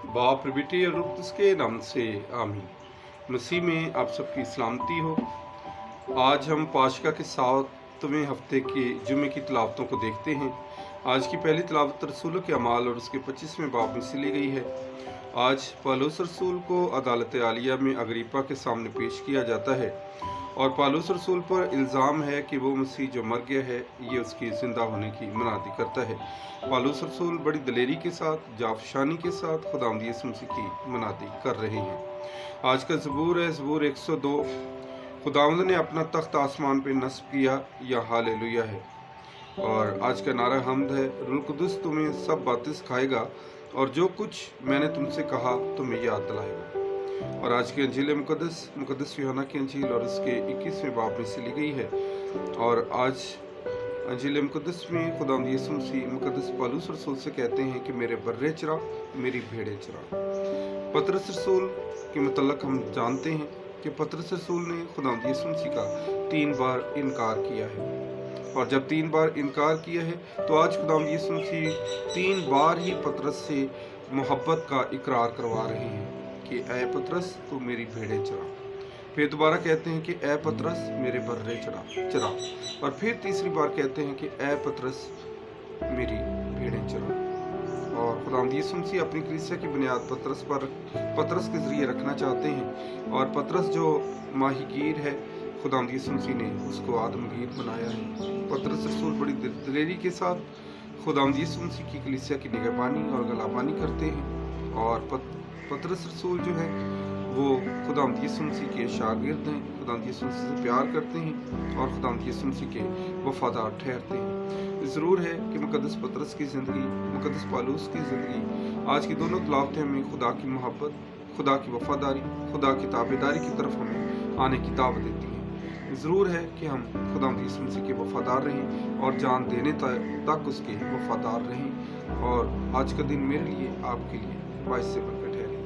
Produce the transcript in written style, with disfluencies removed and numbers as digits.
बाप रे बेटे और रुख के नाम से आमीन। मसीह में आप सबकी सलामती हो। आज हम पाशका के 7वें हफ्ते के जुमे की तिलावतों को देखते हैं। आज की पहली तिलावत रसूलों के अमाल और उसके 25वें बाब में से ली गई है। आज पौलुस रसूल को अदालत आलिया में अग्रिप्पा के सामने पेश किया जाता है और पौलुस रसूल पर इल्ज़ाम है कि वो मसीह जो मर गया है ये उसकी जिंदा होने की मनादी करता है। पौलुस रसूल बड़ी दलेरी के साथ, जाफशानी के साथ खुदावंद यीशु मसीह की मनादी कर रहे हैं। आज का ज़बूर है ज़बूर 102। खुदावंद ने अपना तख्त आसमान पे नस्ब किया या हालेलुया है। और आज का नारा हमद है, रूह कुदस तुम्हें सब बातें सिखाएगा और जो कुछ मैंने तुमसे कहा तुम्हें याद दिलाएगा। और आज की अंजील मुकद्दस यूहन्ना की अंजील और उसके 21वें बाब में से ली गई है। और आज अंजील मुकद्दस में खुदावंद यीशु मसीह मुकद्दस पौलुस रसूल से कहते हैं कि मेरे बर्रे चरा, मेरी भेड़ें चरा। पतरस रसूल के मुतल्लक हम जानते हैं कि पतरस रसूल ने खुदावंद यीशु मसीह का 3 बार इनकार किया है। और जब 3 बार इनकार किया है तो आज खुदावंद यीशु मसीह 3 बार ही पतरस से मोहब्बत का इकरार करवा रहे हैं कि ऐ पतरस तू मेरी भेड़ें चरा। फिर दोबारा कहते हैं कि ऐ पतरस मेरे बर्रे चरा। और फिर तीसरी बार कहते हैं कि ऐ पतरस मेरी भेड़ें चरा। और खुदावंद यीशु मसीह अपनी कलीसिया की बुनियाद पतरस के जरिए रखना चाहते हैं। और पतरस जो माहीगीर है, खुदावंद यीशु मसीह ने उसको आदमगीर बनाया है। पतरस रसूल बड़ी दिलेरी के साथ खुदावंद यीशु मसीह की कलीसिया की निगहबानी और गलाबानी करते हैं। और पतरस रसूल जो है वो खुदावंद यीशु मसीह के शागिर्द हैं, खुदावंद यीशु मसीह से प्यार करते हैं और खुदावंद यीशु मसीह के वफादार ठहरते हैं। ज़रूर है कि मुकद्दस पतरस की ज़िंदगी, मुकद्दस पौलुस की ज़िंदगी, आज की दोनों तलावतें हमें खुदा की मोहब्बत, खुदा की वफादारी, खुदा की ताबेदारी की तरफ हमें आने की दावत देती हैं। ज़रूर है कि हम खुदावंद यीशु मसीह के वफादार रहें और जान देने तक उसके वफादार रहें। और आज का दिन मेरे लिए, आपके लिए बाइस से बनकर ठहरे।